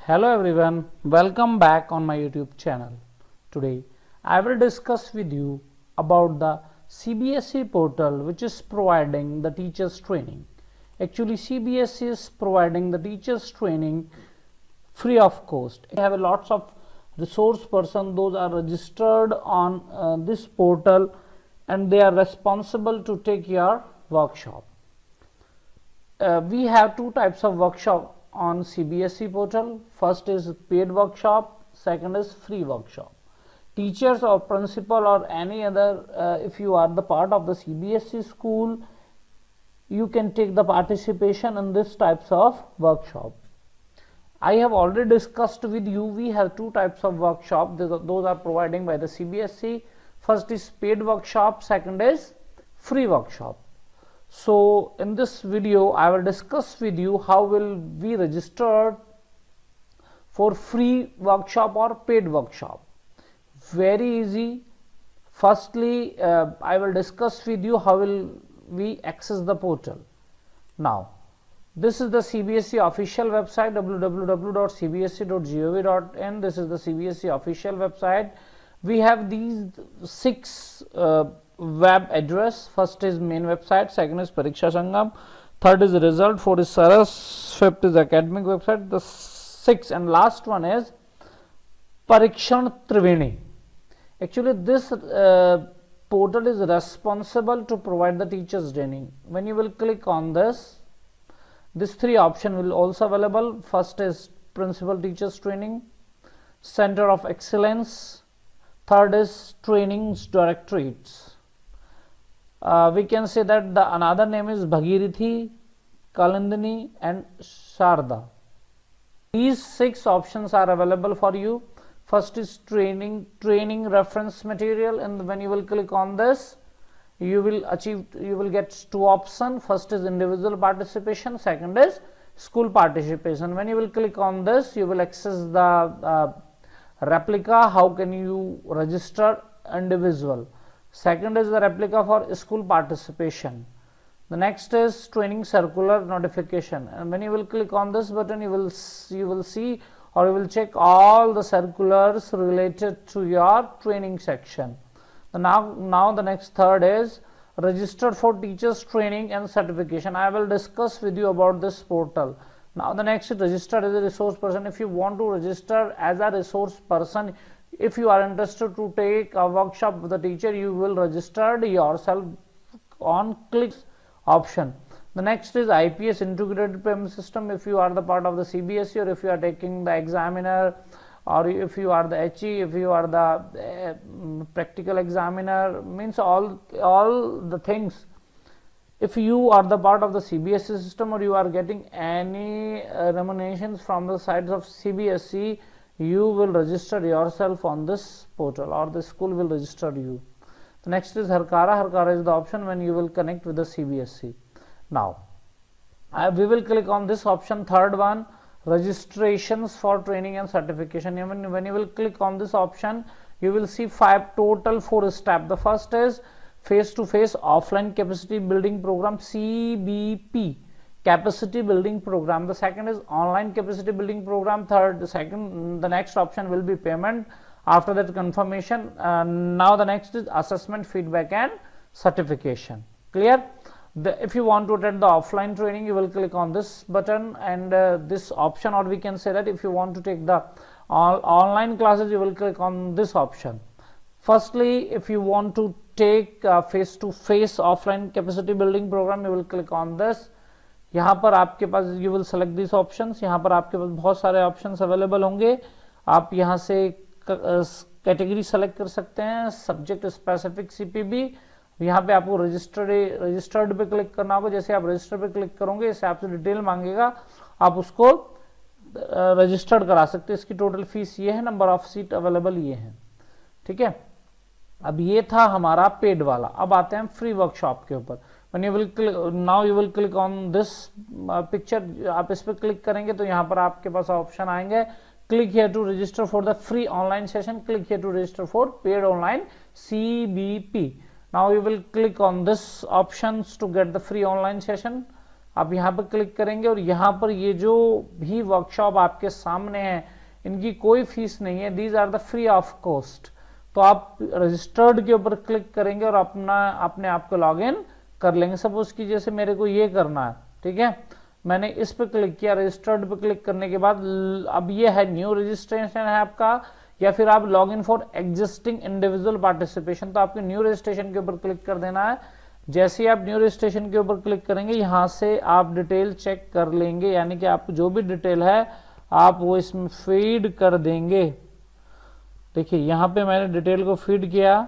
Hello everyone, welcome back on my YouTube channel. Today I will discuss with you about the CBSE portal which is providing the teachers training. Actually CBSE is providing the teachers training free of cost. I have a lots of resource person, those are registered on this portal and they are responsible to take your workshop. We have two types of workshop on CBSE portal. First is paid workshop, second is free workshop. Teachers or principal or any other, if you are the part of the CBSE school, you can take the participation in this types of workshop. I have already discussed with you, we have two types of workshop, those are providing by the CBSE. First is paid workshop, second is free workshop. So in this video I will discuss with you how will we register for free workshop or paid workshop. Very easy. Firstly I will discuss with you how will we access the portal. Now this is the CBSE official website, www.cbse.gov.in. This is the CBSE official website. We have these 6 web address. First is main website, second is Pariksha Sangam, third is result, fourth is Saras, fifth is academic website, the 6th and last one is Parikshan Triveni. Actually this portal is responsible to provide the teachers training. When you will click on this 3 option will also available. First is principal teachers training, center of excellence, third is trainings directorates. We can say that the another name is Bhagirathi, Kalindini and Sharda. These 6 options are available for you. First is training reference material, and when you will click on this you will get 2 options. First is individual participation, second is school participation. When you will click on this you will access the replica, how can you register individual. Second is the replica for school participation. The next is training circular notification, and when you will click on this button you will see or you will check all the circulars related to your training section. Now the next third is registered for teachers training and certification. I will discuss with you about this portal. Now the next is registered as a resource person. If you want to register as a resource person, if you are interested to take a workshop with the teacher, you will register yourself on clicks option. The next is IPS integrated payment system. If you are the part of the CBSE or if you are taking the examiner or if you are the HE, if you are the practical examiner, means all the things. If you are the part of the CBSE system or you are getting any remunerations from the sides of CBSE, you will register yourself on this portal or the school will register you. The next is Harkara. Harkara is the option when you will connect with the CBSE. Now we will click on this option, third one, registrations for training and certification. Even when you will click on this option you will see 4 steps. The first is face-to-face offline capacity building program, CBP capacity building program. The second is online capacity building program. The next option will be payment. After that confirmation. Now the next is assessment, feedback and certification. Clear? If you want to attend the offline training you will click on this button and this option, or we can say that if you want to take the online classes you will click on this option. Firstly, if you want to take face-to-face offline capacity building program you will click on this. यहाँ पर आपके पास you will select these options. यहाँ पर आपके पास बहुत सारे options available होंगे. आप यहाँ से कैटेगरी सेलेक्ट कर सकते हैं, सब्जेक्ट स्पेसिफिक CPB. यहाँ पे आपको रजिस्टर्ड पे क्लिक करना होगा. जैसे आप रजिस्टर पे क्लिक करोगे इससे आपसे डिटेल मांगेगा, आप उसको रजिस्टर्ड करा सकते हैं. इसकी टोटल फीस ये है, नंबर ऑफ सीट अवेलेबल ये है. ठीक है, अब ये था हमारा पेड वाला. अब आते हैं फ्री वर्कशॉप के ऊपर. now you will click on this picture. आप इस पर क्लिक करेंगे तो यहाँ पर आपके पास ऑप्शन आएंगे. Click here to register for the free online session. Click here to register for paid online CBP. Now you will click on this options to get the free online session. आप यहाँ पर click करेंगे और यहाँ पर ये जो भी वर्कशॉप आपके सामने है इनकी कोई फीस नहीं है, these are the free of cost. तो आप रजिस्टर्ड के ऊपर क्लिक करेंगे और अपने आप को लॉग इन कर लेंगे। सपोज की जैसे मेरे को ये करना है, ठीक है, मैंने इस पे क्लिक किया, रजिस्टर्ड पे क्लिक करने के बाद अब ये है न्यू रजिस्ट्रेशन है आपका, या फिर आप log in for existing individual participation, तो आपको न्यू रजिस्ट्रेशन के ऊपर क्लिक कर देना है। जैसे ही आप न्यू रजिस्ट्रेशन के ऊपर क्लिक करेंगे यहाँ से आप डिटेल चेक कर लेंगे, यानी कि आपको जो भी डिटेल है आप वो इसमें फीड कर देंगे। देखिए यहाँ पे मैंने डिटेल को फीड किया,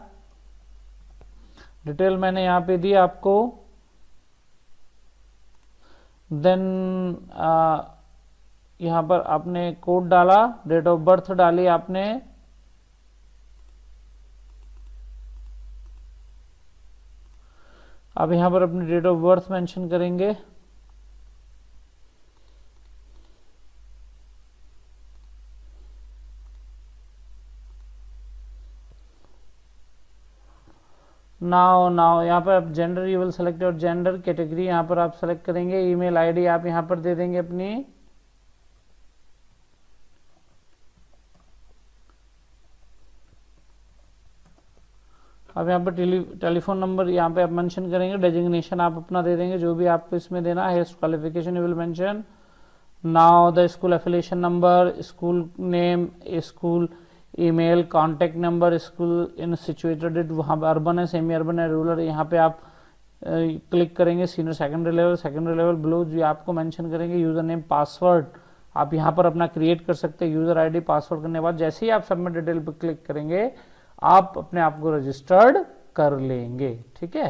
डिटेल मैंने यहाँ पे दी आपको, देन यहाँ पर आपने कोड डाला, डेट ऑफ बर्थ डाली आपने, अब यहाँ पर अपनी डेट ऑफ बर्थ मेंशन करेंगे, नाउ यहाँ पर आप gender you will select your gender, category यहाँ पर आप सेलेक्ट करेंगे, ईमेल आईडी आप यहाँ पर दे देंगे अपनी, अब यहाँ पर टेलीफोन नंबर यहाँ पे आप मेंशन करेंगे, डेजिग्नेशन आप अपना दे देंगे जो भी आपको इसमें देना है, qualification you will mention, now the school affiliation number, school name, school email, contact number, school in situated वहाँ पर अर्बन है, सेमी अर्बन है, रूरल, यहाँ पे आप क्लिक करेंगे, सीनियर सेकेंडरी लेवल ब्लू जो आपको मेंशन करेंगे, यूजर नेम, पासवर्ड आप यहाँ पर अपना क्रिएट कर सकते हैं, यूजर आईडी, पासवर्ड करने के बाद जैसे ही आप सबमिट डिटेल पर क्लिक करेंगे आप अपने आप को रजिस्टर्ड कर लेंगे। ठीक है,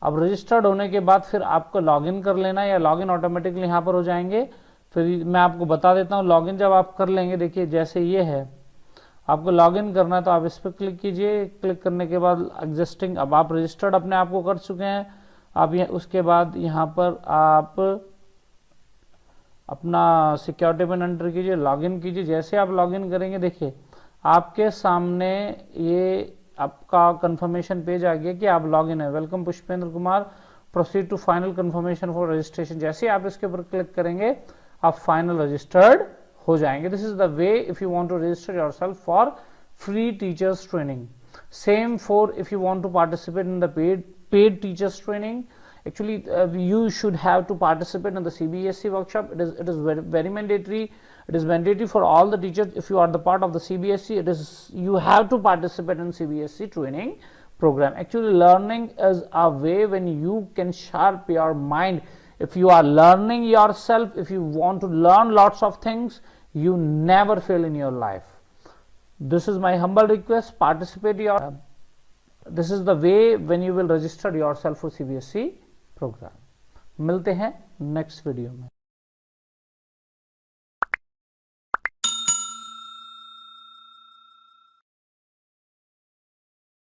अब रजिस्टर्ड होने के बाद फिर आपको लॉगिन कर लेना है, या लॉगिन ऑटोमेटिकली यहाँ पर हो जाएंगे। फिर मैं आपको बता देता हूँ लॉगिन जब आप कर लेंगे, देखिए जैसे ये है आपको लॉगिन करना है तो आप इस पर क्लिक कीजिए, क्लिक करने के बाद एग्जिस्टिंग, अब आप रजिस्टर्ड अपने आप को कर चुके हैं। आप ये उसके बाद यहाँ पर आप अपना सिक्योरिटी पिन एंटर कीजिए, लॉगिन कीजिए। जैसे आप लॉगिन करेंगे देखिए आपके सामने ये आपका कंफर्मेशन पेज आ गया कि आप लॉगिन है, welcome Pushpendra Kumar, proceed to final confirmation for registration. जैसे आप इसके ऊपर क्लिक करेंगे आप फाइनल रजिस्टर्ड हो जाएंगे। This is the way if you want to register yourself for free teachers training. Same for if you want to participate in the paid teachers training. Actually you should have to participate in the CBSE workshop. It is very mandatory. It is mandatory for all the teachers. If you are the part of the CBSE, you have to participate in CBSE training program. Actually learning is a way when you can sharp your mind. If you are learning yourself, if you want to learn lots of things, you never fail in your life. This is my humble request. Participate your this is the way when you will register yourself for CBSE program. मिलते हैं next video में।